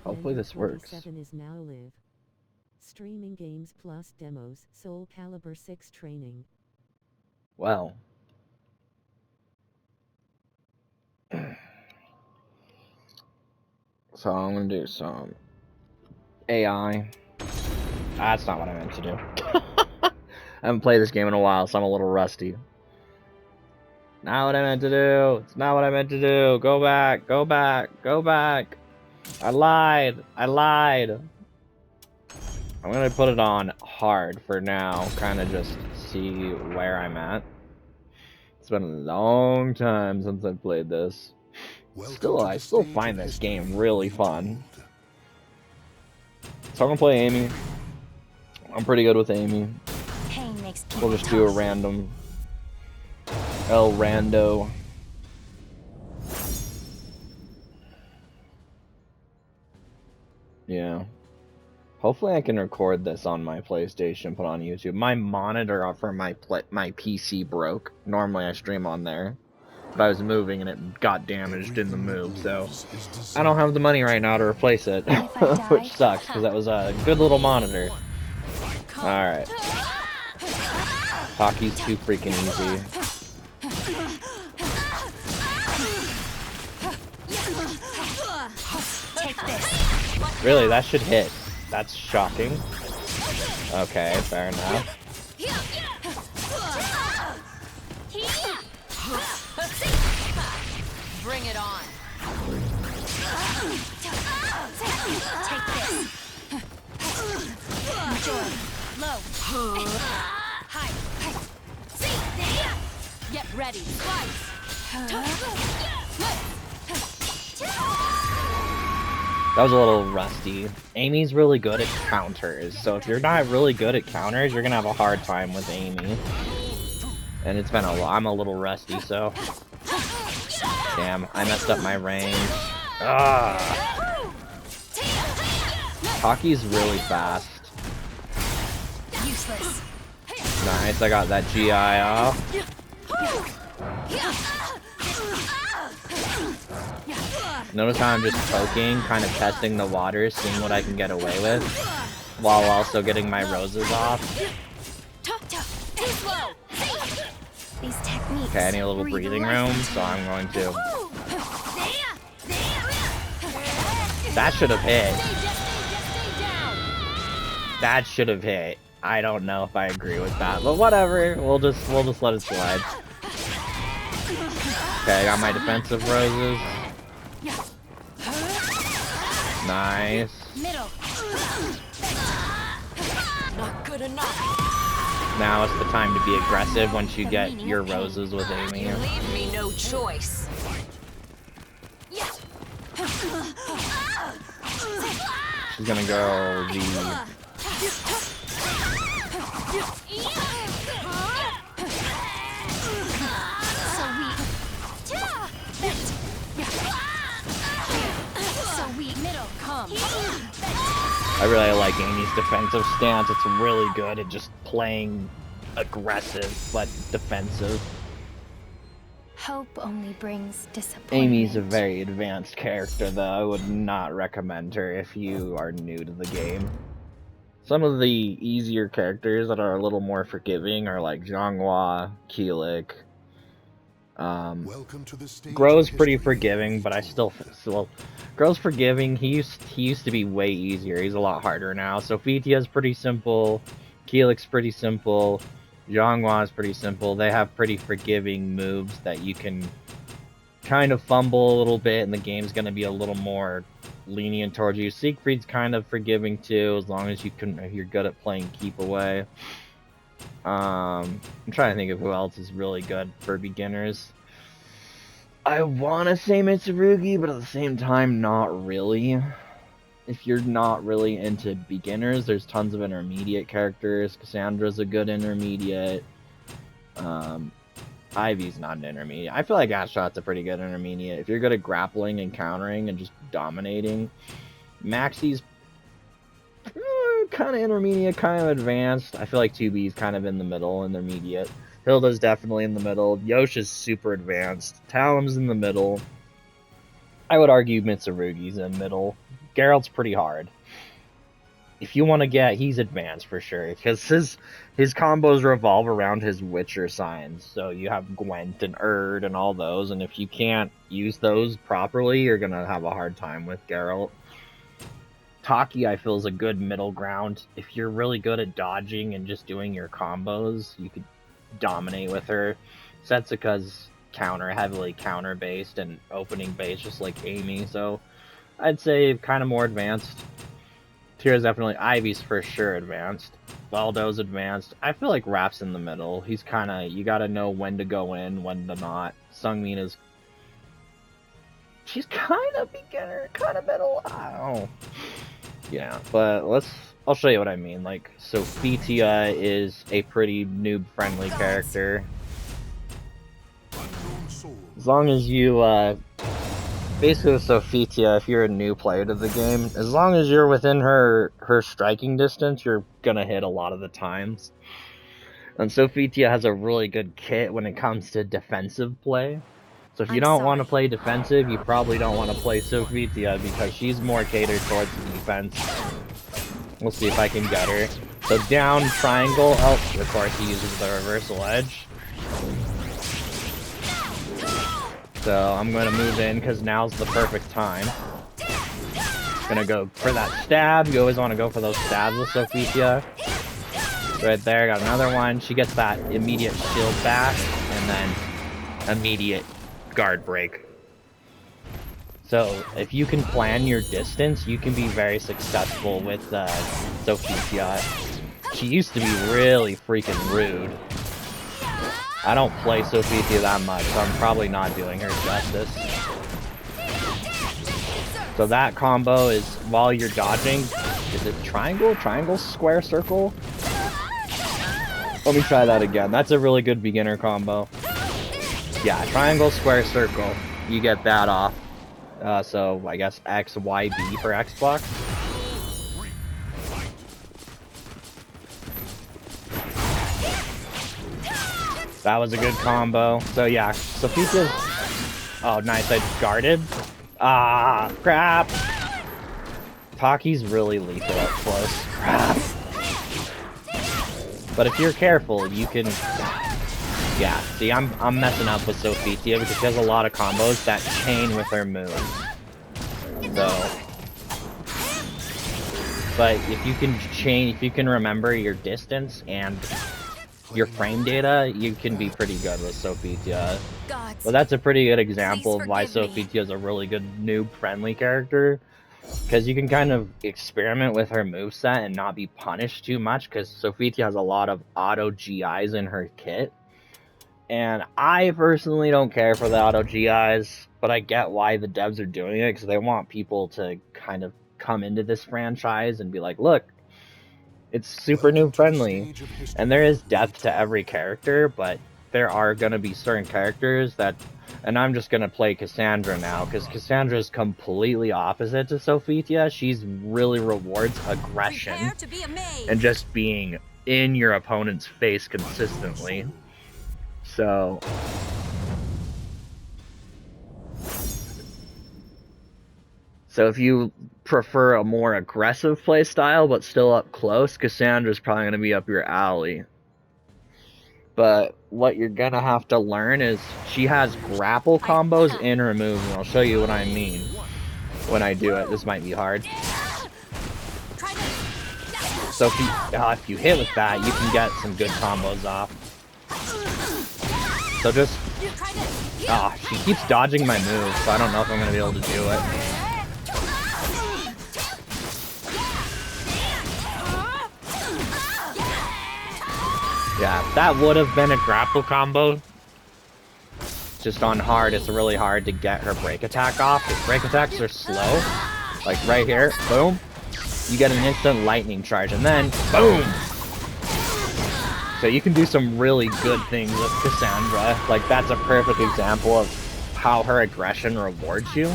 Hopefully this works. Is now live. Streaming games plus demos. Soul Calibur 6 training. Well. So I'm gonna do some AI. That's not what I meant to do. I haven't played this game in a while, so I'm a little rusty. Not what I meant to do. It's not what I meant to do. Go back. Go back. Go back. I lied. I lied. I'm gonna put it on hard for now. Kind of just see where I'm at. It's been a long time since I've played this. I still find this game really fun. So I'm gonna play Amy. I'm pretty good with Amy. We'll just do a random El Rando. Yeah. Hopefully I can record this on my PlayStation, put on YouTube. My monitor for my PC broke. Normally I stream on there. But I was moving and it got damaged in the move, so I don't have the money right now to replace it, which sucks because that was a good little monitor. Alright. Hockey's too freaking easy. Really, that should hit. That's shocking. Okay, fair enough. Bring it on. Take this. Enjoy. Low. High. Get ready. Slice. That was a little rusty. Amy's really good at counters, so if you're not really good at counters, you're gonna have a hard time with Amy. And it's been I'm a little rusty, so... Damn, I messed up my range. Ah! Hockey's really fast. Useless. Nice, I got that GI off. Notice how I'm just poking, kind of testing the waters, seeing what I can get away with, while also getting my roses off. Okay, I need a little breathing room, so I'm going to... That should have hit. That should have hit. I don't know if I agree with that, but whatever. We'll just let it slide. Okay, I got my defensive roses. Nice. Not good enough. Now is the time to be aggressive once you get your roses with Amy. You leave me no choice. She's gonna go the... I really like Amy's defensive stance. It's really good at just playing aggressive but defensive. Hope only brings disappointment. Amy's a very advanced character, though. I would not recommend her if you are new to the game. Some of the easier characters that are a little more forgiving are like Zhanghua, Keelik. Grow's pretty forgiving, but I still Grow's forgiving. He used to be way easier. He's a lot harder now. Sophitia's pretty simple. Keelik's pretty simple. Zhanghua's pretty simple. They have pretty forgiving moves that you can kind of fumble a little bit, and the game's going to be a little more lenient towards you. Siegfried's kind of forgiving too, as long as you're good at playing keep away. I'm trying to think of who else is really good for beginners. I want to say Mitsurugi, but at the same time, not really. If you're not really into beginners, there's tons of intermediate characters. Cassandra's a good intermediate. Ivy's not an intermediate. I feel like Ashot's a pretty good intermediate. If you're good at grappling and countering and just dominating, Maxie's kind of intermediate, kind of advanced. I feel like 2B's kind of in the middle, intermediate. Hilda's definitely in the middle. Yosha's super advanced. Talim's in the middle. I would argue Mitsurugi's in the middle. Geralt's pretty hard. If you want to get, he's advanced for sure, because his combos revolve around his Witcher signs. So you have Gwent and Erd and all those, and if you can't use those properly, you're gonna have a hard time with Geralt. Taki, I feel, is a good middle ground. If you're really good at dodging and just doing your combos, you could dominate with her. Setsuka's heavily counter based and opening based, just like Amy. So I'd say kind of more advanced. Tira's definitely, Ivy's for sure advanced. Waldo's advanced. I feel like Raph's in the middle. He's kind of, you gotta know when to go in, when to not. Seungmin is, she's kind of beginner, kind of middle. I don't know. Yeah, but I'll show you what I mean. Like, Sophitia is a pretty noob-friendly character. As long as you, basically with Sophitia, if you're a new player to the game, as long as you're within her striking distance, you're gonna hit a lot of the times. And Sophitia has a really good kit when it comes to defensive play. So if you don't want to play defensive, you probably don't want to play Sophitia, because she's more catered towards the defense. We'll see if I can get her. So down triangle, oh, of course he uses the reversal edge. So I'm going to move in because now's the perfect time. Gonna go for that stab. You always want to go for those stabs with Sophitia. Right there, got another one. She gets that immediate shield back, and then immediate guard break. So if you can plan your distance, you can be very successful with Sophitia. She used to be really freaking rude. I don't play Sophitia that much, so I'm probably not doing her justice. So that combo is, while you're dodging, is it triangle? Triangle, square, circle? Let me try that again. That's a really good beginner combo. Yeah, triangle, square, circle. You get that off. So I guess X, Y, B for Xbox. That was a good combo. So yeah, Sophia's... Oh, nice, I guarded. Ah, crap. Taki's really lethal up close. Crap. But if you're careful, you can... Yeah, see, I'm messing up with Sophitia because she has a lot of combos that chain with her moves. So... But if you can chain, if you can remember your distance and your frame data, you can be pretty good with Sophitia. Well, that's a pretty good example of why Sophitia is a really good noob-friendly character. Because you can kind of experiment with her moveset and not be punished too much, because Sophitia has a lot of auto GIs in her kit. And I personally don't care for the auto GIs, but I get why the devs are doing it, because they want people to kind of come into this franchise and be like, look, it's super noob friendly. And there is depth to every character, but there are going to be certain characters that... And I'm just going to play Cassandra now, because Cassandra is completely opposite to Sophitia. She's really rewards aggression and just being in your opponent's face consistently. So... So if you prefer a more aggressive playstyle, but still up close, Cassandra's probably going to be up your alley. But what you're going to have to learn is she has grapple combos in her moves, and I'll show you what I mean when I do it. This might be hard. So if you hit with that, you can get some good combos off. So just... she keeps dodging my moves, so I don't know if I'm going to be able to do it. Yeah, that would have been a grapple combo. Just on hard, it's really hard to get her break attack off, because break attacks are slow. Like right here, boom. You get an instant lightning charge, and then, boom! So you can do some really good things with Cassandra. Like, that's a perfect example of how her aggression rewards you.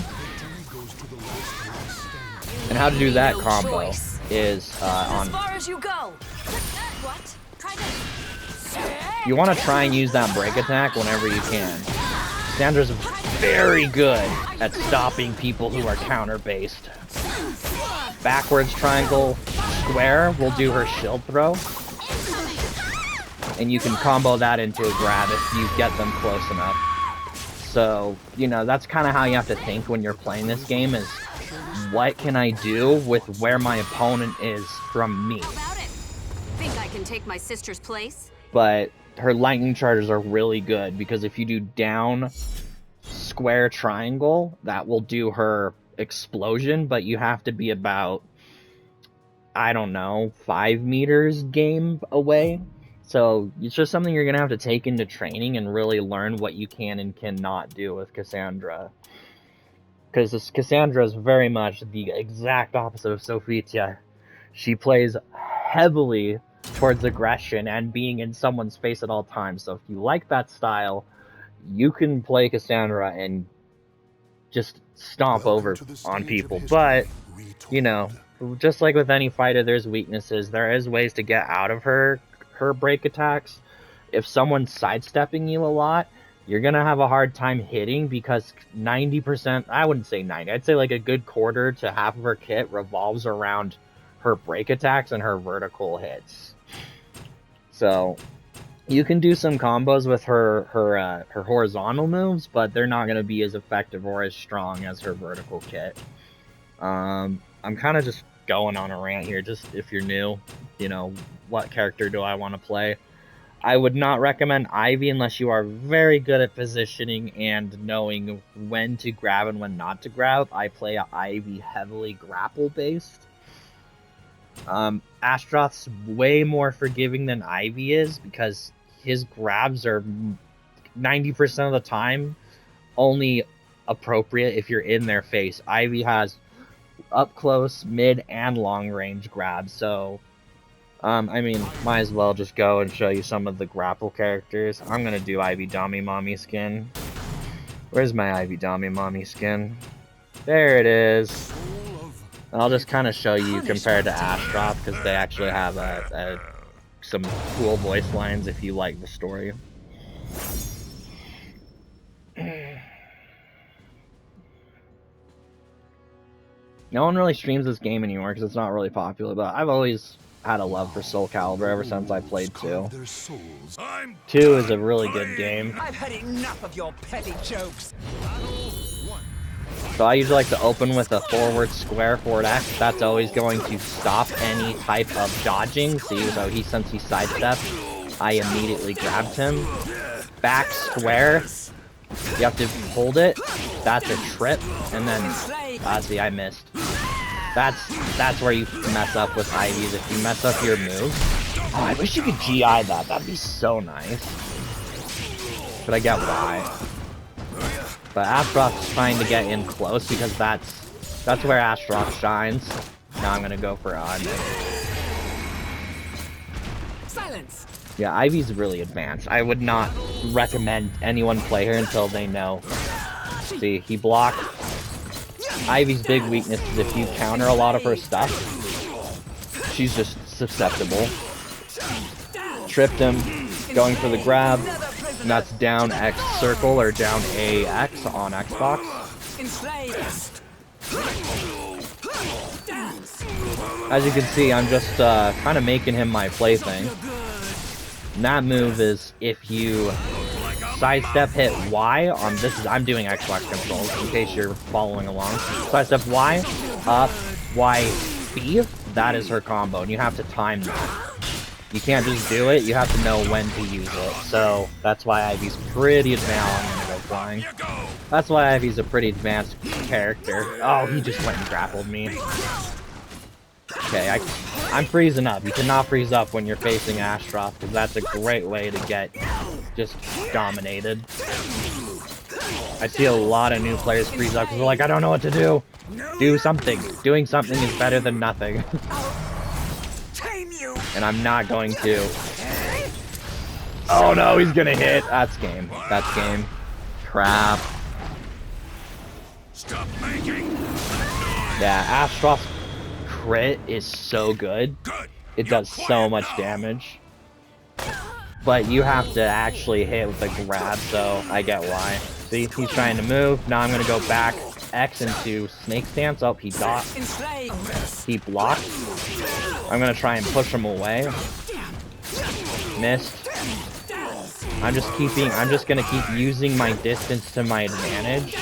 And how to do that combo is on... You want to try and use that break attack whenever you can. Cassandra's very good at stopping people who are counter-based. Backwards triangle square will do her shield throw. And you can combo that into a grab if you get them close enough. So, you know, that's kind of how you have to think when you're playing this game is, what can I do with where my opponent is from me? Think I can take my sister's place? But her lightning charges are really good because if you do down square triangle, that will do her explosion, but you have to be about, I don't know, 5 meters game away. So it's just something you're going to have to take into training and really learn what you can and cannot do with Cassandra. Because Cassandra is very much the exact opposite of Sophitia. She plays heavily towards aggression and being in someone's face at all times. So if you like that style, you can play Cassandra and just stomp over on people. But, you know, just like with any fighter, there's weaknesses. There is ways to get out of her break attacks. If someone's sidestepping you a lot, you're gonna have a hard time hitting because 90%, I wouldn't say 90, I'd say like a good quarter to half of her kit revolves around her break attacks and her vertical hits. So you can do some combos with her horizontal moves, but they're not gonna be as effective or as strong as her vertical kit. I'm kind of just going on a rant here, just if you're new, you know, what character do I want to play? I would not recommend Ivy unless you are very good at positioning and knowing when to grab and when not to grab. I play Ivy heavily grapple based. Astroth's way more forgiving than Ivy is because his grabs are 90% of the time only appropriate if you're in their face. Ivy has up close, mid, and long range grabs, so I mean, might as well just go and show you some of the grapple characters. I'm gonna do Ivy Dummy Mommy skin. Where's my Ivy Dummy Mommy skin? There it is. I'll just kind of show you compared to Astroth because they actually have some cool voice lines if you like the story. No one really streams this game anymore because it's not really popular, but I've always had a love for SOULCALIBUR ever since I played 2. 2 is a really good game. I've had enough of your petty jokes. So I usually like to open with a forward square, forward X. That's always going to stop any type of dodging. See, so since he sidestepped, I immediately grabbed him. Back square, you have to hold it. That's a trip, and then see, I missed. That's where you mess up with Ivy's. If you mess up your move, oh, I wish you could GI that. That'd be so nice. But I get why. But Astroth's trying to get in close because that's where Astroth shines. Now I'm gonna go for Silence. Yeah, Ivy's really advanced. I would not recommend anyone play her until they know. See, he blocked. Ivy's big weakness is if you counter a lot of her stuff, she's just susceptible. Tripped him, going for the grab, and that's down X circle or down AX on Xbox. As you can see, I'm just kind of making him my plaything. And that move is if you sidestep hit Y on this I'm doing Xbox controls in case you're following along. Sidestep Y, up, Y, B, that is her combo, and you have to time that. You can't just do it, you have to know when to use it. So that's why Ivy's pretty advanced. I'm gonna go flying. That's why Ivy's a pretty advanced character. Oh, he just went and grappled me. Okay, I'm freezing up. You cannot freeze up when you're facing Astroth, because that's a great way to get just dominated. I see a lot of new players freeze up because they're like, I don't know what to do. Do something. Doing something is better than nothing. And I'm not going to. Oh no, he's gonna hit. That's game. That's game. Crap. Stop making. Yeah, Astroth's crit is so good. It does so much damage. But you have to actually hit with a grab, so I get why. See, he's trying to move. Now I'm gonna go back X into snake stance. Oh, he dodged. He blocked. I'm gonna try and push him away. Missed. I'm just gonna keep using my distance to my advantage.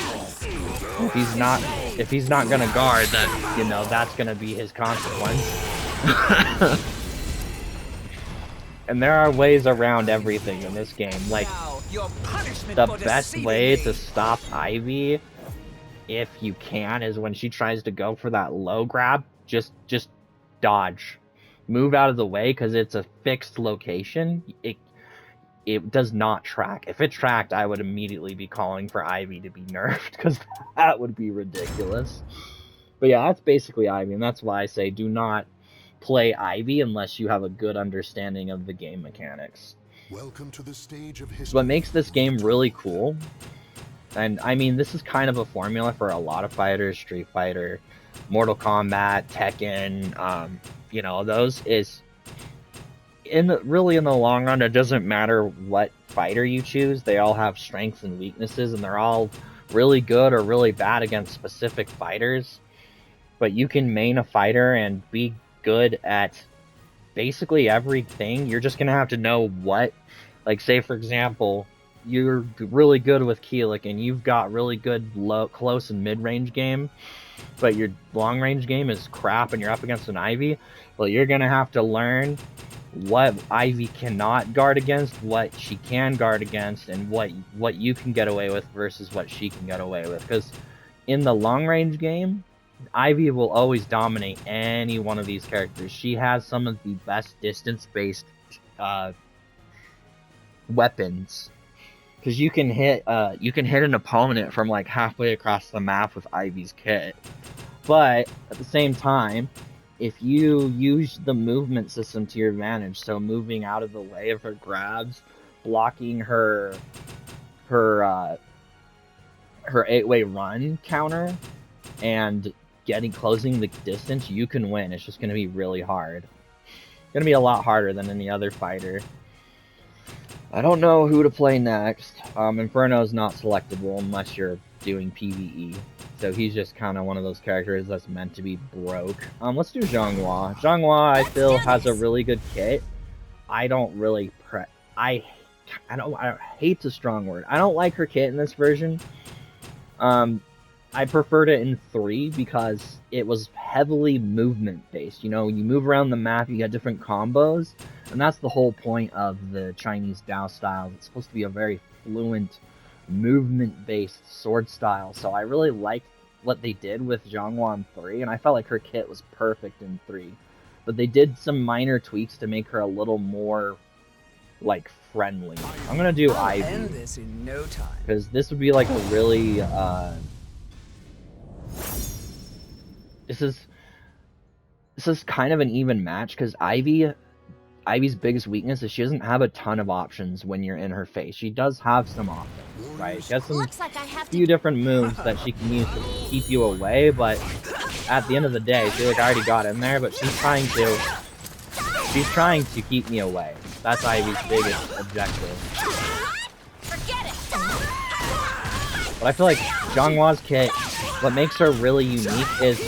If he's not gonna guard, then you know that's gonna be his consequence. And there are ways around everything in this game. Like the best way to stop Ivy, if you can, is when she tries to go for that low grab. Just dodge, move out of the way, because it's a fixed location. It does not track. If it tracked, I would immediately be calling for Ivy to be nerfed, because that would be ridiculous. But yeah, that's basically Ivy, and that's why I say do not play Ivy unless you have a good understanding of the game mechanics. Welcome to the stage of history. What makes this game really cool, and I mean this is kind of a formula for a lot of fighters, Street Fighter, Mortal Kombat, Tekken, you know, those is really in the long run, it doesn't matter what fighter you choose. They all have strengths and weaknesses, and they're all really good or really bad against specific fighters. But you can main a fighter and be good at basically everything. You're just gonna have to know what, like, say for example, you're really good with Keelik and you've got really good close and mid-range game, but your long-range game is crap and you're up against an Ivy. Well, you're gonna have to learn what Ivy cannot guard against, what she can guard against, and what you can get away with versus what she can get away with. Because in the long-range game, Ivy will always dominate any one of these characters. She has some of the best distance-based weapons, because you can hit an opponent from like halfway across the map with Ivy's kit. But at the same time, if you use the movement system to your advantage, so moving out of the way of her grabs, blocking her 8-way run counter, and closing the distance, you can win. It's just going to be really hard. It's going to be a lot harder than any other fighter. I don't know who to play next. Inferno's not selectable unless you're doing PvE. So he's just kind of one of those characters that's meant to be broke. Let's do Zhonghua. Zhonghua, I feel, has a really good kit. I don't really I hate's a strong word. I don't like her kit in this version. I preferred it in 3 because it was heavily movement based. You know, you move around the map, you get different combos, and that's the whole point of the Chinese Dao style. It's supposed to be a very fluent, movement based sword style. So I really liked what they did with Zhonghua in 3, and I felt like her kit was perfect in 3. But they did some minor tweaks to make her a little more, like, friendly. I'm gonna do Ivy. End this in no time. Because this would be like a really, This is kind of an even match, because Ivy's biggest weakness is she doesn't have a ton of options when you're in her face. She does have some options, right? She has some few different moves that she can use to keep you away, but at the end of the day, I feel like I already got in there, but she's trying to keep me away. That's Ivy's biggest objective. But I feel like Zhonghua's kit, what makes her really unique is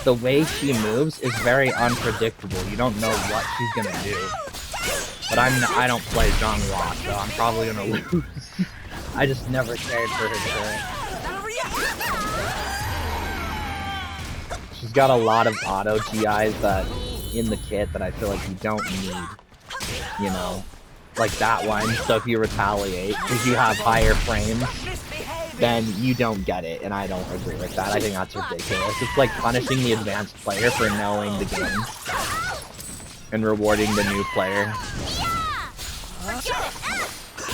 the way she moves is very unpredictable. You don't know what she's gonna do. But I don't play Zhonghua, so I'm probably gonna lose. I just never cared for her kit. She's got a lot of auto GIs that in the kit that I feel like you don't need. You know, like that one. So if you retaliate because you have higher frames, then you don't get it, and I don't agree with that. I think that's ridiculous. It's like punishing the advanced player for knowing the game and rewarding the new player.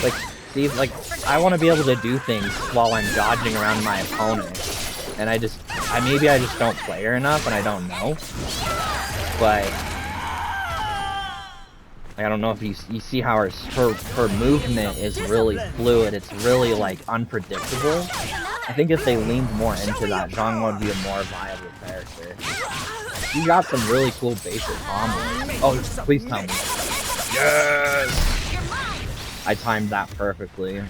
Like, see, like, I want to be able to do things while I'm dodging around my opponent, and maybe I just don't play her enough, and I don't know. But I don't know if you see how her movement is really fluid. It's really, like, unpredictable. I think if they leaned more into that, Zhonghua would be a more viable character. You got some really cool basic combos. Oh, please tell me. Yes! I timed that perfectly.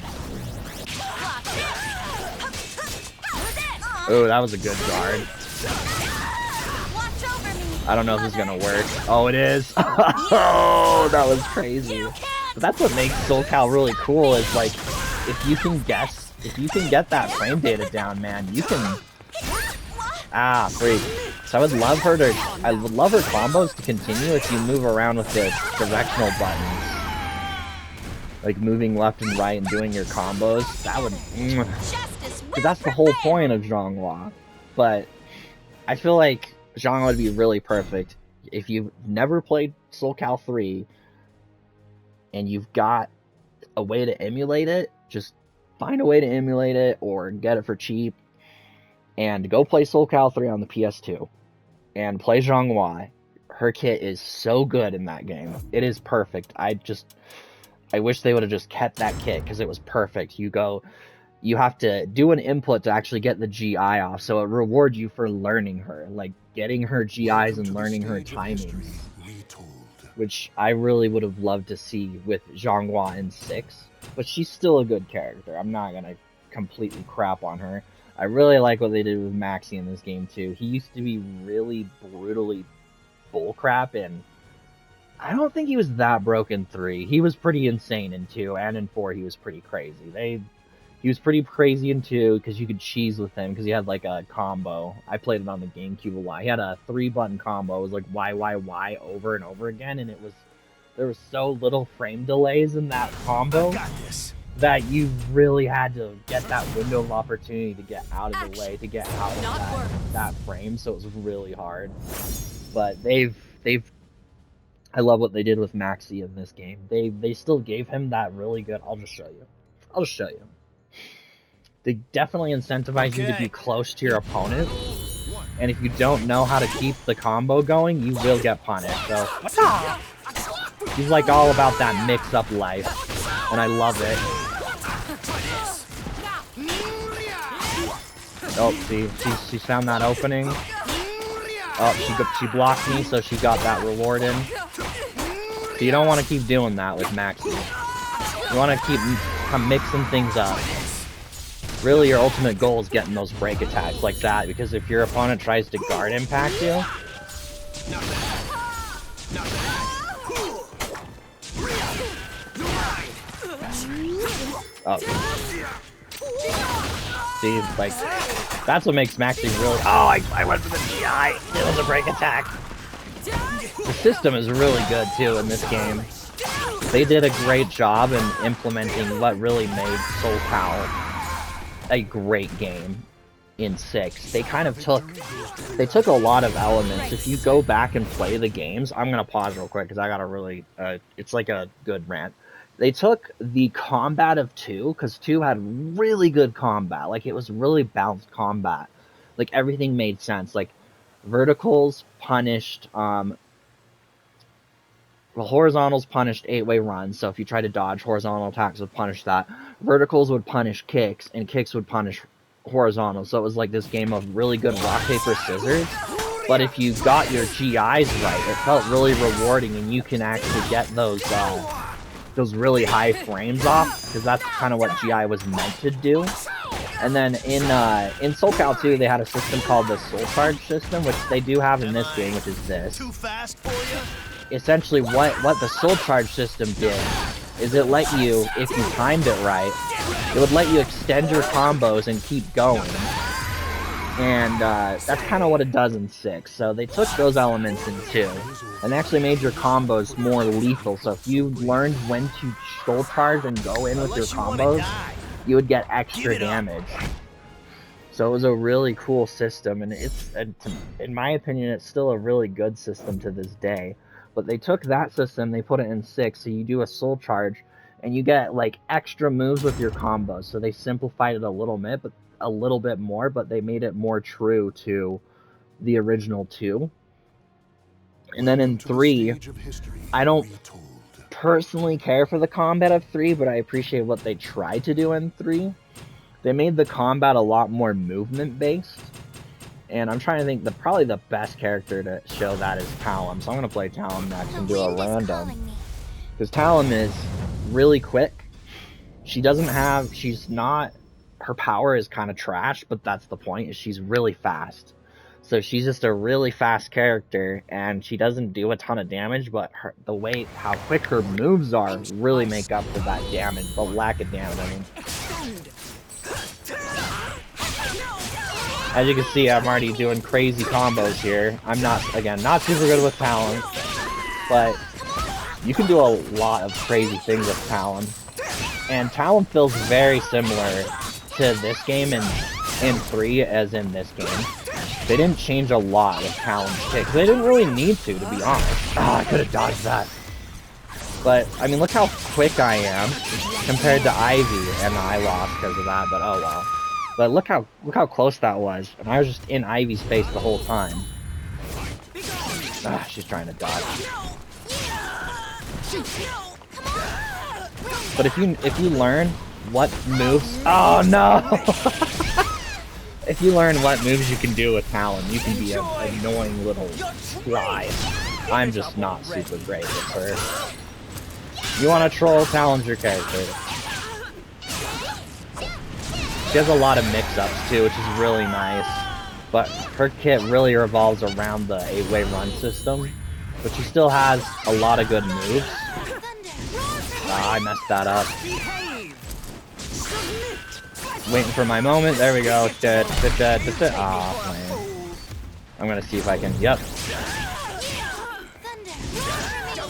Oh, that was a good guard. I don't know if this is gonna work. Oh, it is. Oh, that was crazy. But that's what makes SoulCal really cool. Is like, if you can get that frame data down, man, you can. Ah, freak. So I would love her combos to continue if you move around with the directional buttons. Like moving left and right and doing your combos. That would... Because that's the whole point of Zhonghua. But I feel like Zhonghua would be really perfect if you've never played SoulCal 3 and you've got a way to emulate it. Just find a way to emulate it or get it for cheap. And go play SoulCal 3 on the PS2. And play Zhonghua. Her kit is so good in that game. It is perfect. I wish they would have just kept that kit because it was perfect. You have to do an input to actually get the GI off, so it rewards you for learning her, like getting her GIs and learning her timings, which I really would have loved to see with Zhonghua in 6. But she's still a good character. I'm not gonna completely crap on her. I really like what they did with Maxi in this game too. He used to be really brutally bullcrap, and I don't think he was that broke in 3. He was pretty insane in 2, and in 4 he was pretty crazy. He was pretty crazy in 2 because you could cheese with him because he had like a combo. I played it on the GameCube a lot. He had a 3-button combo. It was like Y over and over again, and there was so little frame delays in that combo that you really had to get that window of opportunity to get out of the way, to get out of that frame, so it was really hard. But I love what they did with Maxi in this game. They still gave him that really good... I'll just show you. They definitely incentivize you to be close to your opponent, and if you don't know how to keep the combo going, you will get punished. So he's like all about that mix-up life, and I love it. Oh, see, she found that opening. Oh, she blocked me, so she got that reward in. So you don't want to keep doing that with Maxi. You want to keep mixing things up. Really, your ultimate goal is getting those break attacks like that, because if your opponent tries to guard impact you... Oh. See, like, that's what makes Maxi really... Oh, I went for the GI. It was a break attack. The system is really good, too, in this game. They did a great job in implementing what really made SoulCal a great game in 6. They kind of took a lot of elements. If you go back and play the games, I'm gonna pause real quick because I gotta really it's like a good rant. They took the combat of 2, because 2 had really good combat. Like, it was really balanced combat. Like, everything made sense. Like, verticals punished well, horizontals punished 8-way runs, so if you try to dodge, horizontal attacks would punish that. Verticals would punish kicks, and kicks would punish horizontals. So it was like this game of really good rock, paper, scissors. But if you got your GIs right, it felt really rewarding, and you can actually get those really high frames off, because that's kind of what GI was meant to do. And then in SoulCal 2, they had a system called the Soul Charge system, which they do have in this game, which is this. Too fast for you? Essentially, what the Soul Charge system did is it let you, if you timed it right, it would let you extend your combos and keep going. And that's kind of what it does in 6. So they took those elements in 2 and actually made your combos more lethal. So if you learned when to Soul Charge and go in with your combos, you would get extra damage. So it was a really cool system, and in my opinion, it's still a really good system to this day. But they took that system, they put it in 6, so you do a Soul Charge, and you get, like, extra moves with your combos. So they simplified it a little bit more, but they made it more true to the original 2. And then in 3, I don't personally care for the combat of 3, but I appreciate what they tried to do in 3. They made the combat a lot more movement-based. And I'm trying to think, probably the best character to show that is Talum. So I'm going to play Talum next and do a random. Because Talum is really quick. She's not her power is kind of trash, but that's the point. Is she's really fast. So she's just a really fast character, and she doesn't do a ton of damage, but the way how quick her moves are really make up for that damage, the lack of damage. I mean, as you can see, I'm already doing crazy combos here. I'm not super good with Talon, but you can do a lot of crazy things with Talon. And Talon feels very similar to this game in 3 as in this game. They didn't change a lot with Talon's kicks. They didn't really need to be honest. I could have dodged that. But, I mean, look how quick I am compared to Ivy, and I lost because of that, but oh well. But look how close that was, and I was just in Ivy's face the whole time. She's trying to dodge. But if you learn what moves, oh no! If you learn what moves you can do with Talon, you can be an annoying little fly. I'm just not super great with her. You want to troll, Talon's your character. She has a lot of mix-ups too, which is really nice. But her kit really revolves around the 8-way run system. But she still has a lot of good moves. I messed that up. Waiting for my moment. There we go. Aw, man. I'm gonna see if I can. Yep.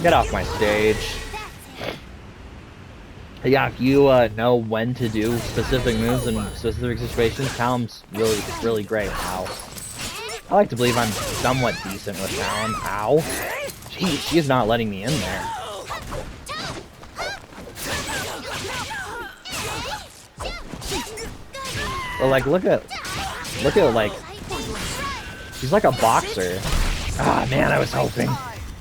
Get off my stage. Yeah, if you know when to do specific moves in specific situations, Talon's really great. Ow. I like to believe I'm somewhat decent with Talon. Ow. Jeez, she's not letting me in there. But like, look at like, she's like a boxer. Ah, man, I was hoping.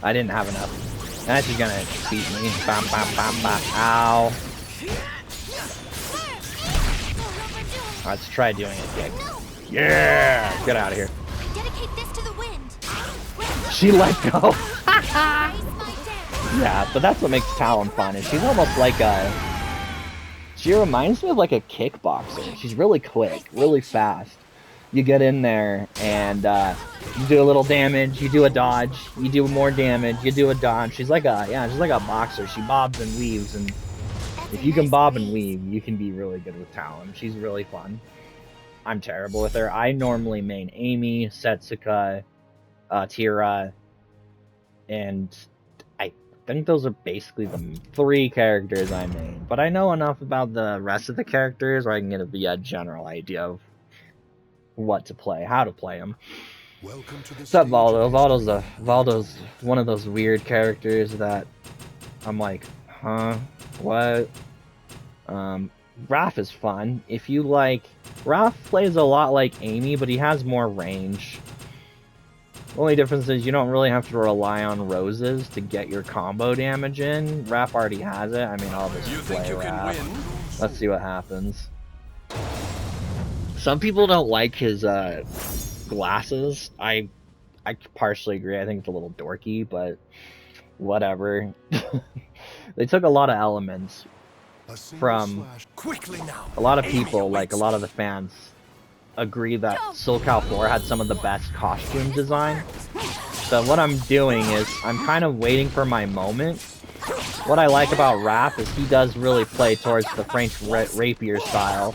I didn't have enough. Now she's gonna beat me. Bam, bam, bam, bam. Ow. Let's try doing a kick. Yeah! Get out of here. She let go. Yeah, but that's what makes Talon fun. And she's almost like a... She reminds me of like a kickboxer. She's really quick, really fast. You get in there and you do a little damage, you do a dodge, you do more damage, you do a dodge. She's like a boxer. She bobs and weaves, and if you can bob and weave, you can be really good with Talon. She's really fun. I'm terrible with her. I normally main Amy, Setsuka, Tira, and I think those are basically the 3 characters I main. But I know enough about the rest of the characters where I can get a general idea of what to play, how to play them. Except Valdo. Valdo's one of those weird characters that I'm like, huh? What? Raph is fun. If you like... Raph plays a lot like Amy, but he has more range. The only difference is you don't really have to rely on roses to get your combo damage in. Raph already has it. I mean, I'll just play Raph. Let's see what happens. Some people don't like his glasses. I partially agree. I think it's a little dorky, but whatever. They took a lot of elements from a lot of people, like a lot of the fans agree that SOULCALIBURⅥ had some of the best costume design. So what I'm doing is I'm kind of waiting for my moment. What I like about Raph is he does really play towards the French rapier style.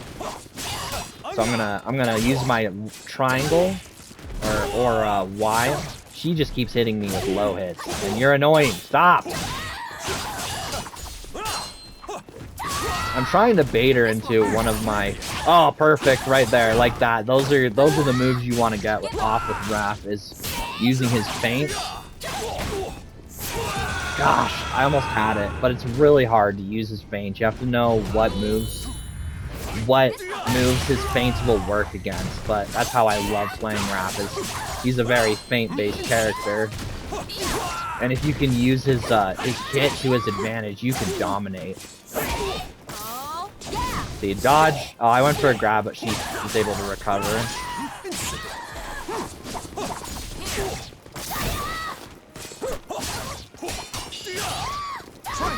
So I'm gonna use my triangle or Y. She just keeps hitting me with low hits, and you're annoying. Stop. I'm trying to bait her into one of my... Oh, perfect, right there, like that. Those are the moves you want to get off with Raph, is using his feint. Gosh, I almost had it, but it's really hard to use his feint. You have to know what moves his feints will work against. But that's how I love playing Raph, is he's a very feint-based character. And if you can use his kit to his advantage, you can dominate. See, dodge. Oh, I went for a grab, but she was able to recover.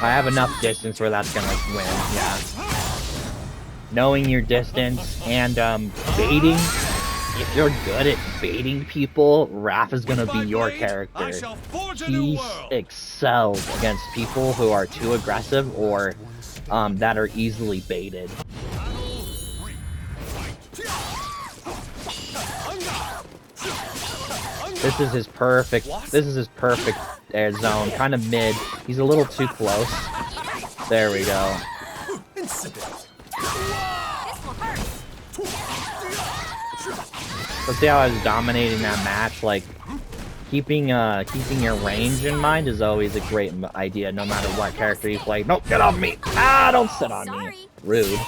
I have enough distance where that's gonna win, yeah. knowing your distance, and baiting. If you're good at baiting people, Raph is gonna be your character. He excels against people who are too aggressive or that are easily baited. This is his perfect air zone, kind of mid. He's a little too close. There we go. Let's see how I was dominating that match. Like, keeping your range in mind is always a great idea, no matter what character you play. Nope, get off me! Ah, don't sit on me. Rude.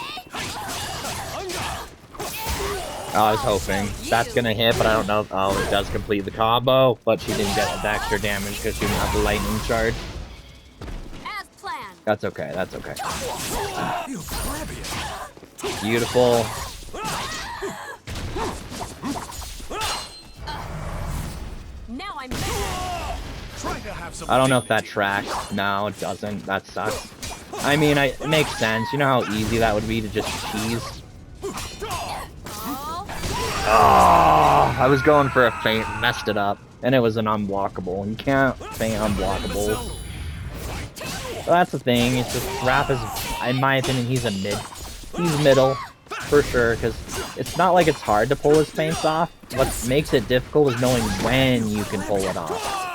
Oh, I was hoping. That's gonna hit, but I don't know. Oh, it does complete the combo, but she didn't get the extra damage because she didn't have the lightning charge. That's okay, that's okay. Beautiful. I don't know if that tracks. No, it doesn't. That sucks. I mean, it makes sense. You know how easy that would be to just cheese? Oh, I was going for a feint, messed it up, and it was an unblockable. You can't feint unblockables. So that's the thing. It's just Raph is, in my opinion, he's a mid. He's middle for sure, because it's not like it's hard to pull his feints off. What makes it difficult is knowing when you can pull it off.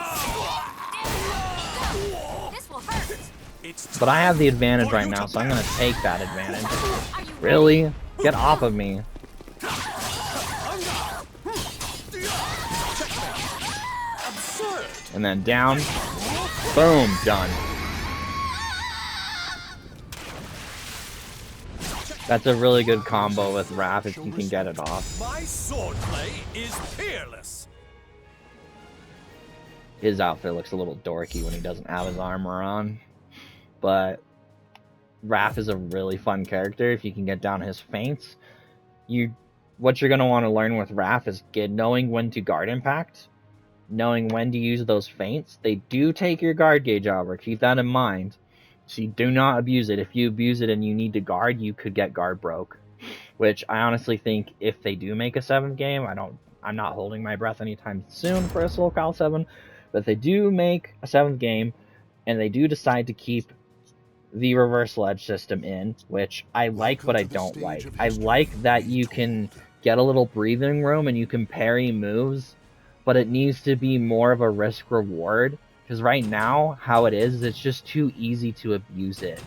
But I have the advantage right now, so I'm gonna take that advantage. Really? Get off of me. And then down. Boom, done. That's a really good combo with Raph if you can get it off. My swordplay is peerless. His outfit looks a little dorky when he doesn't have his armor on. But Raph is a really fun character if you can get down his feints. What you're going to want to learn with Raph is knowing when to guard impact, knowing when to use those feints. They do take your guard gauge over, keep that in mind. So you do not abuse it. If you abuse it and you need to guard, you could get guard broke. Which I honestly think if they do make a 7th game, I'm not holding my breath anytime soon for a Soul Cal 7. But if they do make a 7th game and they do decide to keep the reversal edge system in, which I like but I don't like. I like that you can get a little breathing room and you can parry moves, but it needs to be more of a risk reward, because right now how it is, it's just too easy to abuse it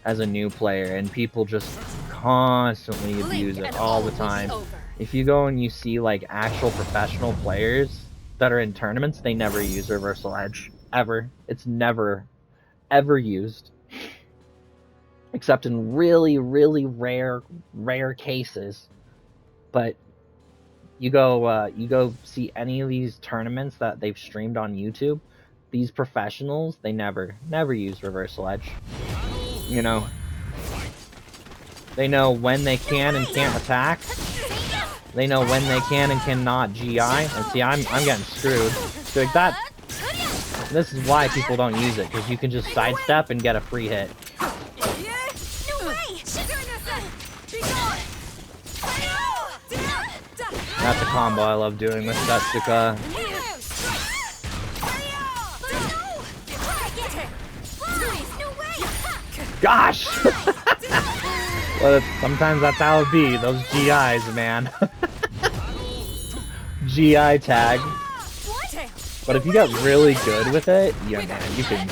as a new player, and people just constantly abuse it all the time. If you go and you see like actual professional players that are in tournaments, they never use reversal edge ever. It's never ever used, except in really, really rare cases. But you go see any of these tournaments that they've streamed on YouTube, these professionals, they never use reversal edge. You know, they know when they can and can't attack. They know when they can and cannot GI. And see, I'm getting screwed. So like that. This is why people don't use it, because you can just sidestep and get a free hit. That's a combo I love doing with Setsuka. Gosh! Well, sometimes that's how it be. Those GIs, man. GI tag. But if you get really good with it, yeah, man, you can.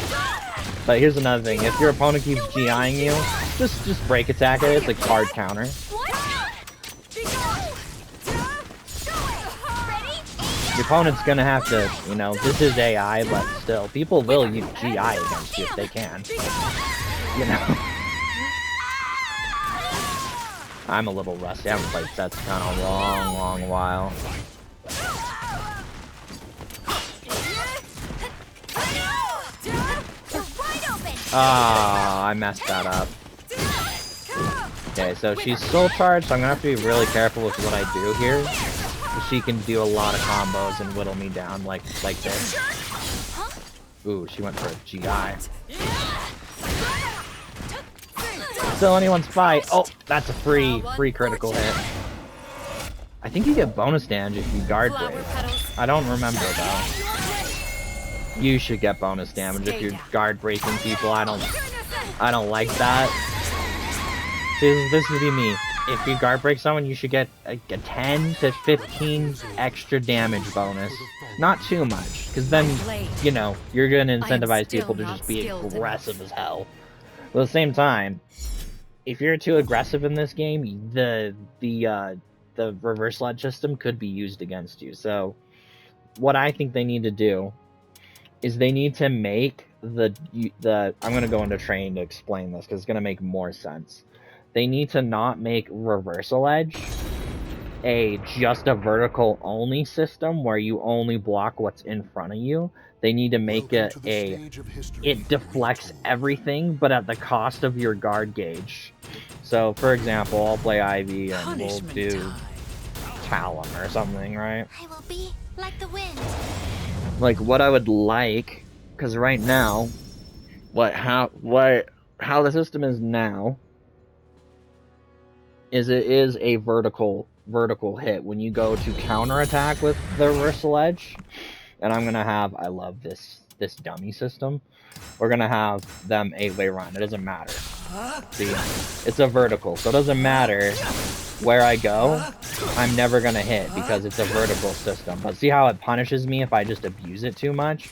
But here's another thing: if your opponent keeps GIing you, just break attack it. It's a card counter. Your opponent's gonna have to, you know, this is AI, but still, people will use GI against you if they can. You know. I'm a little rusty. I haven't played Setsuka in a long while. Ah, I messed that up. Okay, so she's soul charged, so I'm gonna have to be really careful with what I do here. She can do a lot of combos and whittle me down like this. Ooh, she went for a GI. still anyone's fight. Oh, that's a free critical hit. I think you get bonus damage if you guard break. I don't remember though. You should get bonus damage if you're guard breaking people. I don't like that. See, this would be me. If you guard break someone, you should get a 10 to 15 extra damage bonus. Not too much, because then, you know, you're gonna incentivize people to just be aggressive as hell. But at the same time, if you're too aggressive in this game, the reverse ledge system could be used against you. So, what I think they need to do is they need to make the I'm gonna go into training to explain this because it's gonna make more sense. They need to not make reversal edge just a vertical only system where you only block what's in front of you. They need to make it it deflects everything, but at the cost of your guard gauge. So, for example, I'll play Ivy and we'll do Talon or something, right? I will be like the wind. Like, what I would like, because right now, how the system is now, is it is a vertical hit when you go to counterattack with the reversal edge. And I'm gonna have, I love this dummy system. We're gonna have them 8-way run. It doesn't matter. See, it's a vertical, so it doesn't matter where I go. I'm never gonna hit because it's a vertical system. But see how it punishes me if I just abuse it too much?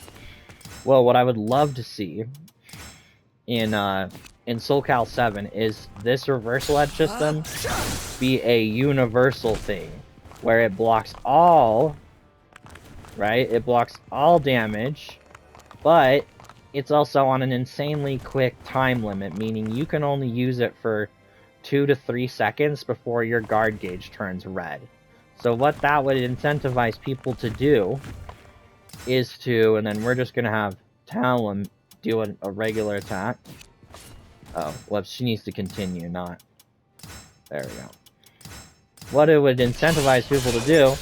Well, what I would love to see in SoulCal 7 is this reversal edge system be a universal thing where it blocks all, right? It blocks all damage, but it's also on an insanely quick time limit, meaning you can only use it for 2 to 3 seconds before your guard gauge turns red. So what that would incentivize people to do is to, and then we're just gonna have Talon do a regular attack. Oh, well, she needs to continue, not... There we go. What it would incentivize people to do,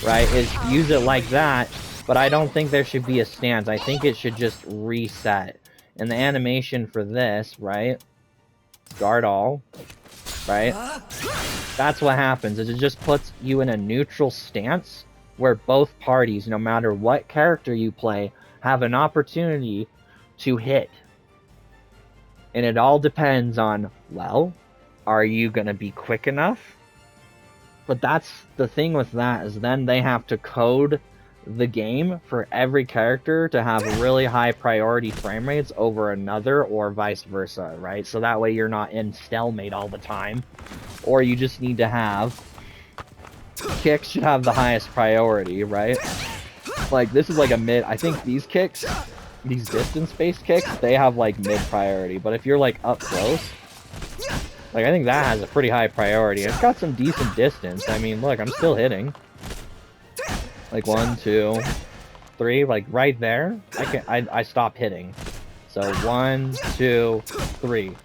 right, is use it like that, but I don't think there should be a stance. I think it should just reset. And the animation for this, right, guard all, right, that's what happens, is it just puts you in a neutral stance where both parties, no matter what character you play, have an opportunity to hit. And it all depends on, well, are you going to be quick enough? But that's the thing with that, is then they have to code the game for every character to have really high priority frame rates over another, or vice versa, right? So that way you're not in stalemate all the time. Or you just need to have... Kicks should have the highest priority, right? Like, this is like a mid... I think these kicks... These distance-based kicks, they have, like, mid-priority. But if you're, like, up close... Like, I think that has a pretty high priority. It's got some decent distance. I mean, look, I'm still hitting. Like, 1, 2, 3. Like, right there, I stop hitting. So, 1, 2, 3.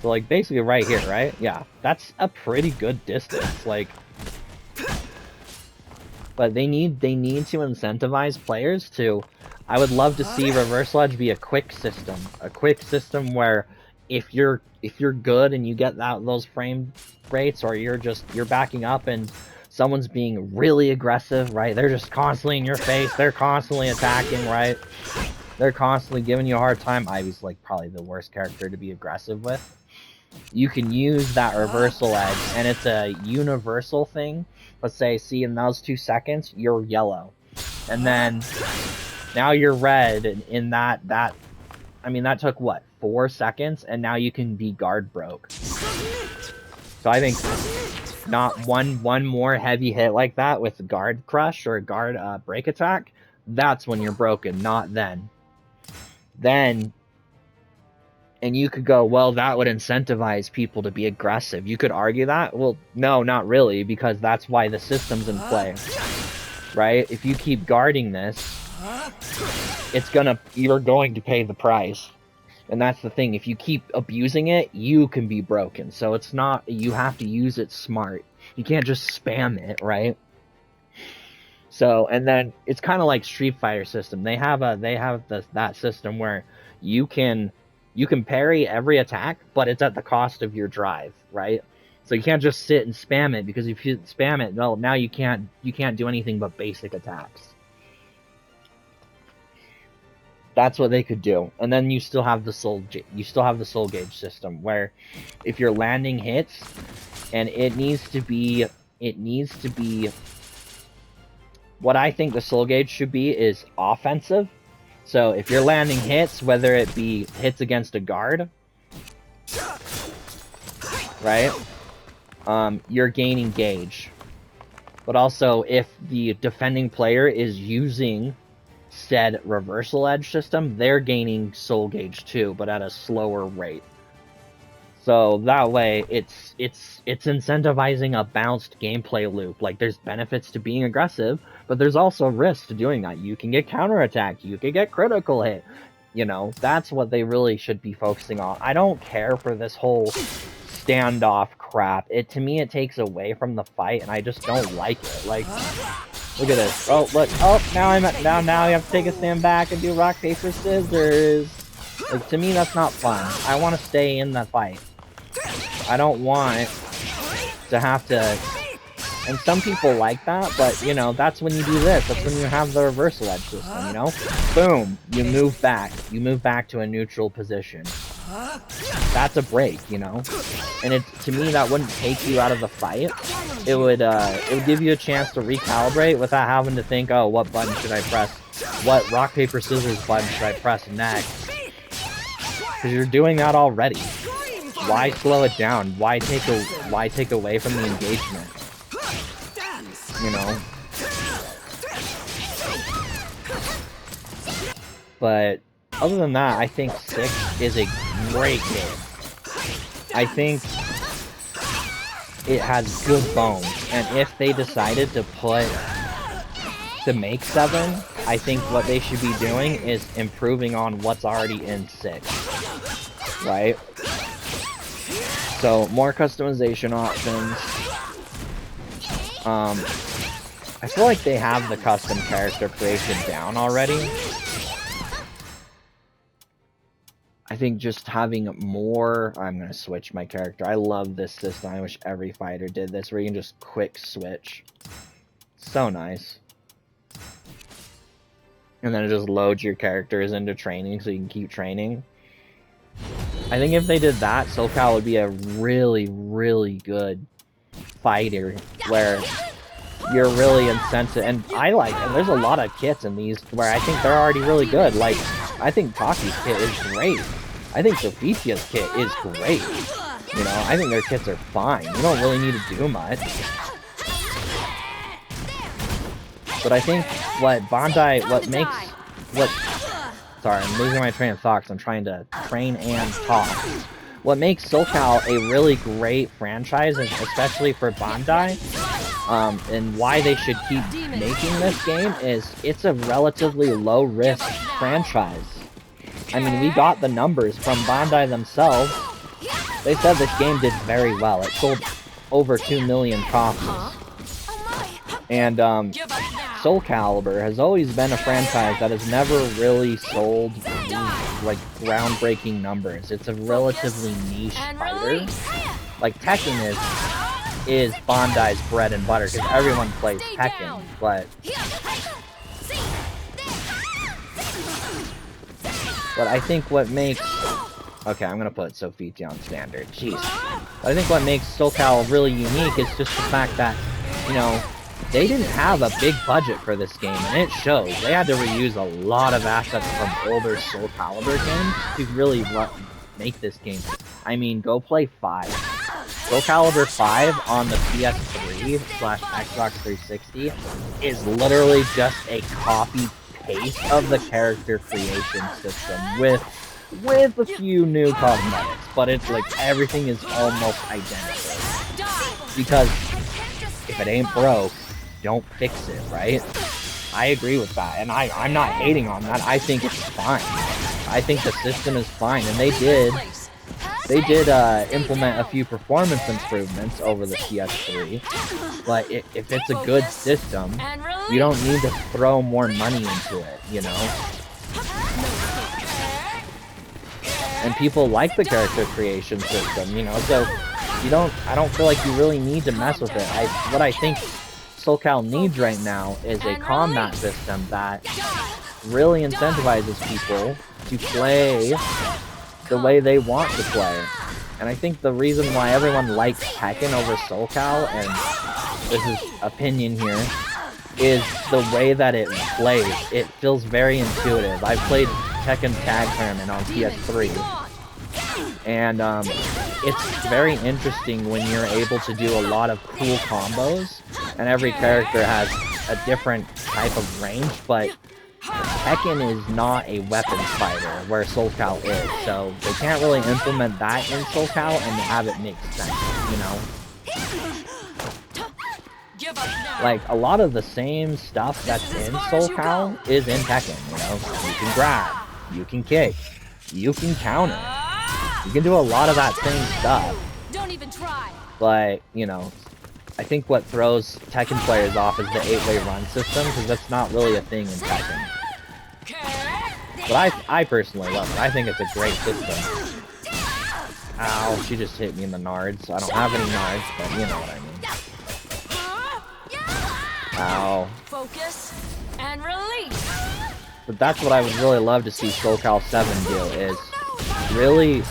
So, like, basically right here, right? Yeah, that's a pretty good distance. Like... But they need to incentivize players to... I would love to see reversal edge be a quick system. A quick system where if you're good and you get those frame rates, or you're backing up and someone's being really aggressive, right? They're just constantly in your face. They're constantly attacking, right? They're constantly giving you a hard time. Ivy's like probably the worst character to be aggressive with. You can use that reversal edge, and it's a universal thing. Let's say, see, in those 2 seconds, you're yellow. And then, now you're red, and in that, I mean, that took, what, 4 seconds? And now you can be guard broke. So I think not one more heavy hit like that with guard crush or guard break attack, that's when you're broken, not then. Then... And you could go, well, that would incentivize people to be aggressive. You could argue that? Well, no, not really, because that's why the system's in play. Right? If you keep guarding this, you're going to pay the price. And that's the thing. If you keep abusing it, you can be broken. So it's not, you have to use it smart. You can't just spam it, right? So, and then it's kind of like Street Fighter system. They have that system where you can You can parry every attack, but it's at the cost of your drive, right? So you can't just sit and spam it, because if you spam it, well, now you can't do anything but basic attacks. That's what they could do. And then you still have the soul gauge system, where if you're landing hits, and it needs to be what I think the soul gauge should be is offensive. So if you're landing hits, whether it be hits against a guard, right? You're gaining gauge. But also, if the defending player is using said reversal edge system, they're gaining soul gauge too, but at a slower rate. So that way, it's incentivizing a balanced gameplay loop. Like, there's benefits to being aggressive, but there's also risks to doing that. You can get counterattacked, you can get critical hit. You know, that's what they really should be focusing on. I don't care for this whole standoff crap. To me, it takes away from the fight, and I just don't like it. Like, look at this. Oh, look. Oh, now you have to take a stand back and do rock, paper, scissors. Like, to me, that's not fun. I want to stay in the fight. I don't want to have to... And some people like that, but, you know, that's when you do this. That's when you have the reversal edge system, you know? Boom! You move back. You move back to a neutral position. That's a break, you know? And to me, that wouldn't take you out of the fight. It would give you a chance to recalibrate without having to think, oh, what button should I press? What rock, paper, scissors button should I press next? Because you're doing that already. Why slow it down? Why take away from the engagement? You know? But other than that, I think 6 is a great game. I think it has good bones, and if they decided to make 7, I think what they should be doing is improving on what's already in 6, right? So, more customization options. I feel like they have the custom character creation down already. I think just having more... I'm going to switch my character. I love this system. I wish every fighter did this, where you can just quick switch. So nice. And then it just loads your characters into training, so you can keep training. I think if they did that, SoulCal would be a really, really good fighter, where you're really incented. And there's a lot of kits in these where I think they're already really good. Like, I think Taki's kit is great. I think Sophitia's kit is great. You know, I think their kits are fine. You don't really need to do much. But I think sorry, I'm losing my train of thought because I'm trying to train and talk. What makes SoulCal a really great franchise, and especially for Bandai, and why they should keep making this game, is it's a relatively low-risk franchise. I mean, we got the numbers from Bandai themselves. They said this game did very well. It sold over 2 million copies. And SoulCalibur has always been a franchise that has never really sold like groundbreaking numbers. It's a relatively niche fighter. Like Tekken is Bandai's bread and butter because everyone plays Tekken, but I think what makes... Okay, I'm gonna put Sophitia on standard. Jeez. But I think what makes SoulCal really unique is just the fact that, you know, they didn't have a big budget for this game, and it shows. They had to reuse a lot of assets from older Soul Calibur games to really make this game. I mean, go play 5. Soul Calibur 5 on the PS3/Xbox 360 is literally just a copy-paste of the character creation system with a few new cosmetics, but it's like everything is almost identical. Because if it ain't broke, don't fix it, right? I agree with that, and I'm not hating on that. I think it's fine. I think the system is fine, and they did implement a few performance improvements over the PS3, but if it's a good system, you don't need to throw more money into it, you know? and people like the character creation system, you know, so I don't feel like you really need to mess with it. What I think SoulCal needs right now is a combat system that really incentivizes people to play the way they want to play. And I think the reason why everyone likes Tekken over SoulCal, and this is opinion here, is the way that it plays. It feels very intuitive. I've played Tekken Tag Tournament on PS3, and it's very interesting when you're able to do a lot of cool combos, and every character has a different type of range, but Tekken is not a weapons fighter, where SoulCal is, so they can't really implement that in SoulCal and have it make sense, you know? Like, a lot of the same stuff that's in SoulCal is in Tekken, you know? You can grab, you can kick, you can counter, you can do a lot of that same stuff. Don't even try. But, you know, I think what throws Tekken players off is the 8-way run system, because that's not really a thing in Tekken. But I personally love it. I think it's a great system. Ow, she just hit me in the nards. I don't have any nards, but you know what I mean. Ow. Focus and release. But that's what I would really love to see SoulCal 7 do, is really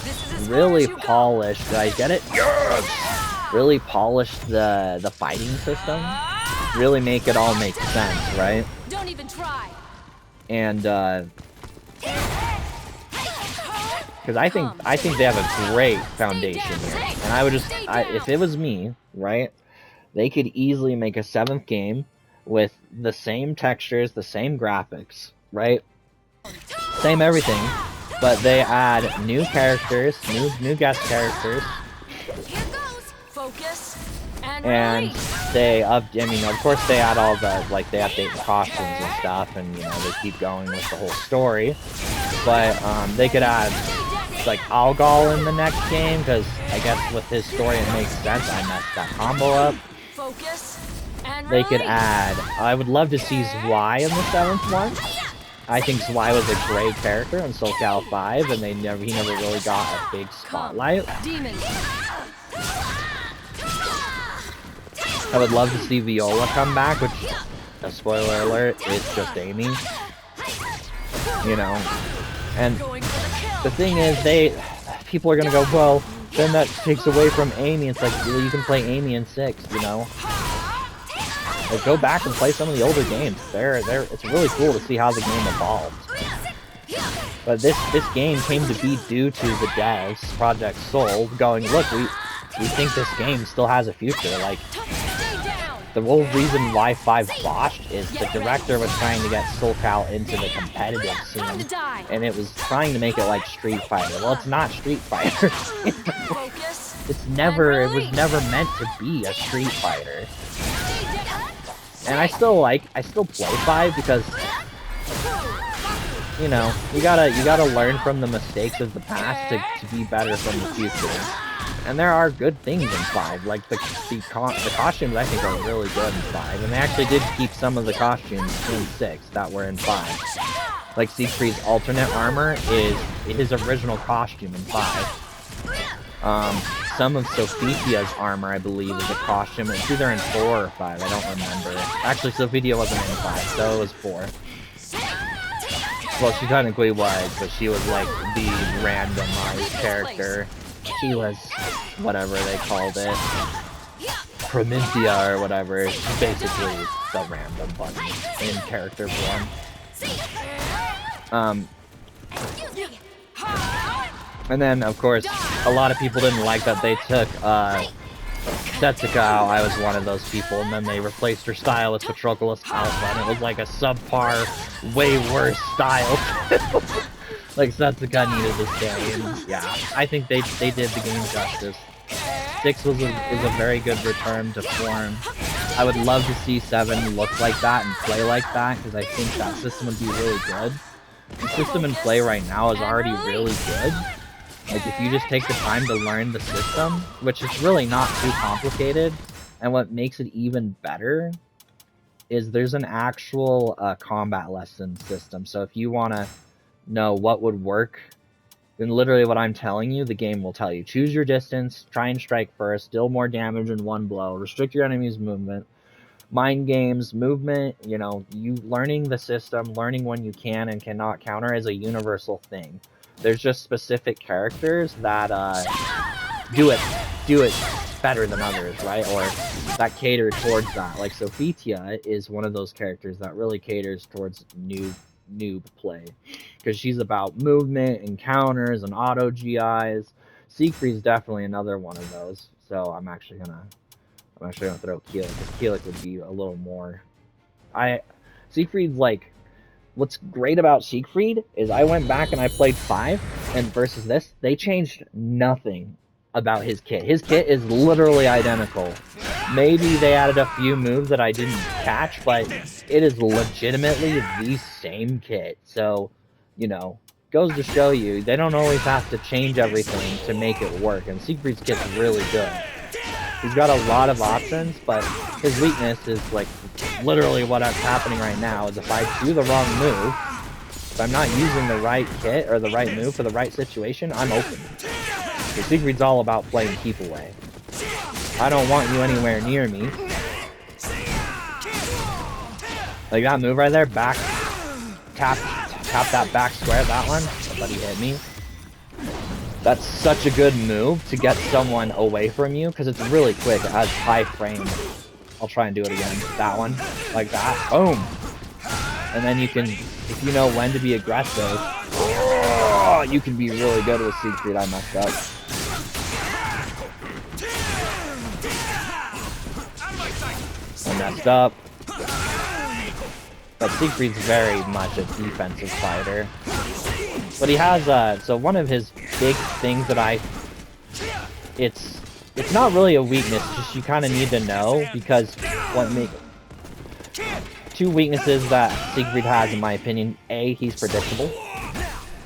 polish, did I get it? Yes! Really polish the fighting system. Really make it all make sense, right? Don't even try. And because I think they have a great foundation here, and I would just, if it was me, right, they could easily make a 7th game with the same textures, the same graphics, right, same everything, but they add new characters, new guest characters, Focus and they I mean, of course they add all the, like, they update the costumes and stuff, and you know, they keep going with the whole story, but they could add like Algol in the next game, because I guess with his story it makes sense. I messed that combo up. Focus and They could add, I would love to see Zwei in the 7th one. I think Zwei was a great character in SoulCal 5, and he never really got a big spotlight. Demon. I would love to see Viola come back, which, a spoiler alert, is just Amy. You know, and the thing is, people are gonna go, well, then that takes away from Amy. It's like, well, you can play Amy in 6, you know? Like, go back and play some of the older games. It's really cool to see how the game evolved. But this game came to be due to the devs, Project Soul, going, look, we think this game still has a future. Like, the whole reason why 5 botched is the director was trying to get SoulCal into the competitive scene, and it was trying to make it like Street Fighter. Well, it's not Street Fighter. It was never meant to be a Street Fighter. And I still play 5 because, you know, you gotta learn from the mistakes of the past to be better from the future. And there are good things in 5, like the costumes I think are really good in 5, and they actually did keep some of the costumes in 6 that were in 5. Like Siegfried's alternate armor is his original costume in 5. Some of Sophia's armor, I believe, is a costume. It's either in 4 or 5, I don't remember. Actually, Sophia wasn't in 5, so it was 4. Well, she technically was, but she was like the randomized character. She was whatever they called it, Promintia or whatever. She's basically the random bunny in character form. And then, of course, a lot of people didn't like that they took Setsuka out. I was one of those people, and then they replaced her style with Patroclus Alpha, and it was like a subpar, way worse style. Like, Setsuka needed to stay, and yeah, I think they did the game justice. 6 is a very good return to form. I would love to see 7 look like that and play like that, because I think that system would be really good. The system in play right now is already really good. Like, if you just take the time to learn the system, which is really not too complicated, and what makes it even better is there's an actual combat lesson system. So if you want to know what would work then literally what I'm telling you, the game will tell you. Choose your distance, try and strike first, deal more damage in one blow, restrict your enemy's movement. Mind games, movement, you know, you learning the system, learning when you can and cannot counter is a universal thing. There's just specific characters that do it better than others, right? Or that cater towards that. Like Sophitia is one of those characters that really caters towards noob play, because she's about movement and counters and auto GIs. Siegfried's definitely another one of those. So I'm actually gonna throw Keelik, because Keelik would be a little more. Siegfried's like, what's great about Siegfried is I went back and I played 5, and versus this, they changed nothing about his kit. His kit is literally identical. Maybe they added a few moves that I didn't catch, but it is legitimately the same kit. So, you know, goes to show you, they don't always have to change everything to make it work, and Siegfried's kit's really good. He's got a lot of options, but his weakness is like literally what's happening right now is if I do the wrong move, if I'm not using the right kit or the right move for the right situation, I'm open. So Siegfried's all about playing keep away. I don't want you anywhere near me. Like that move right there, back, tap that back square, that one, but he hit me. That's such a good move to get someone away from you, because it's really quick. It has high frame. I'll try and do it again. That one. Like that. Boom! And then you can, if you know when to be aggressive, you can be really good with Siegfried. I messed up. I messed up. But Siegfried's very much a defensive fighter. But he has, so one of his big things that it's not really a weakness, just you kind of need to know, because two weaknesses that Siegfried has, in my opinion. A, he's predictable,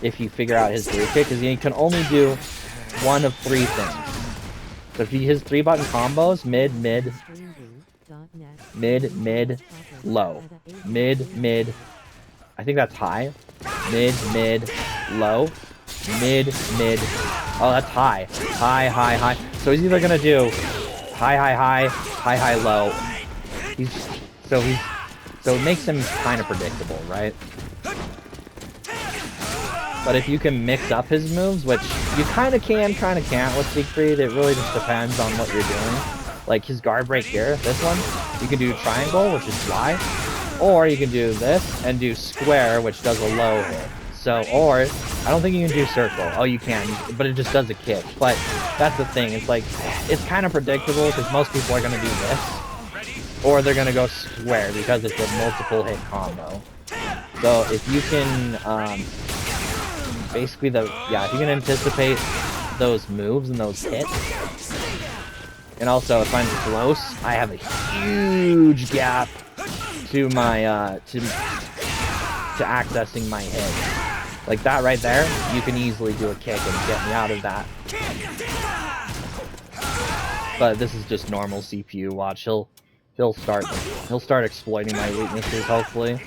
if you figure out his 3 kick, because he can only do one of 3 things. So if his 3-button combos, mid, low. Mid, I think that's high. Mid, low. Mid. Oh, that's high. High. So he's either gonna do high, low. So it makes him kind of predictable, right? But if you can mix up his moves, which you kind of can, kind of can't with Siegfried, it really just depends on what you're doing. Like his guard break here, this one, you can do triangle, which is fly, or you can do this and do square, which does a low hit. So, or, I don't think you can do circle. Oh, you can, but it just does a kick. But that's the thing, it's like, it's kind of predictable, because most people are going to do this, or they're going to go square, because it's a multiple hit combo. So, if you can, basically, if you can anticipate those moves and those hits, and also, if I'm close, I have a huge gap to my, to accessing my hit. Like that right there, you can easily do a kick and get me out of that. But this is just normal CPU. Watch, he'll start exploiting my weaknesses, hopefully.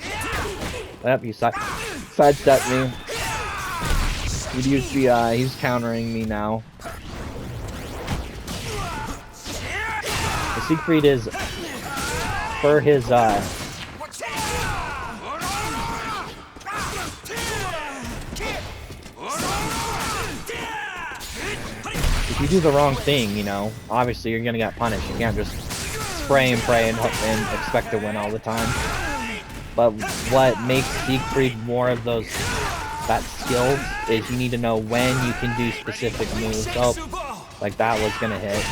Yep, he sidestepped me. He'd use GI, he's countering me now. The Siegfried is, for his, if you do the wrong thing, you know, obviously you're gonna get punished. You can't just spray and pray and expect to win all the time. But what makes Siegfried more of that skills is you need to know when you can do specific moves. Oh, like that was gonna hit.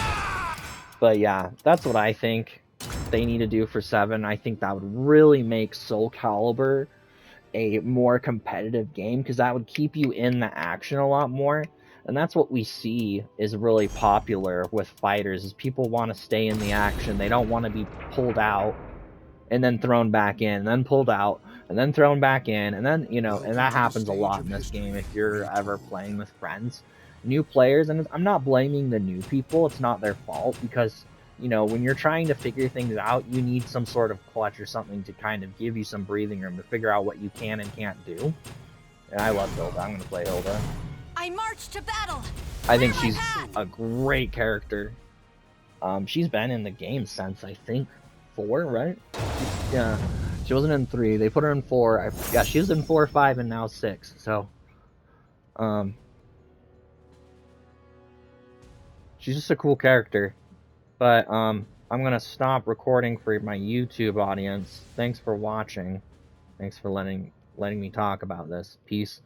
But yeah, that's what I think they need to do for 7. I think that would really make Soul Calibur a more competitive game, because that would keep you in the action a lot more. And that's what we see is really popular with fighters, is people want to stay in the action. They don't want to be pulled out and then thrown back in, and then pulled out and then thrown back in, and then, you know, and that happens a lot in this game if you're ever playing with friends. New players, and I'm not blaming the new people, it's not their fault, because, you know, when you're trying to figure things out, you need some sort of clutch or something to kind of give you some breathing room to figure out what you can and can't do. And I love Hilda. I'm going to play Hilda. I march to battle. I think she's a great character. She's been in the game since, I think, 4, right? Yeah, she wasn't in 3. They put her in 4. Yeah, she was in 4, 5, and now 6. So, she's just a cool character. But I'm gonna stop recording for my YouTube audience. Thanks for watching. Thanks for letting me talk about this. Peace.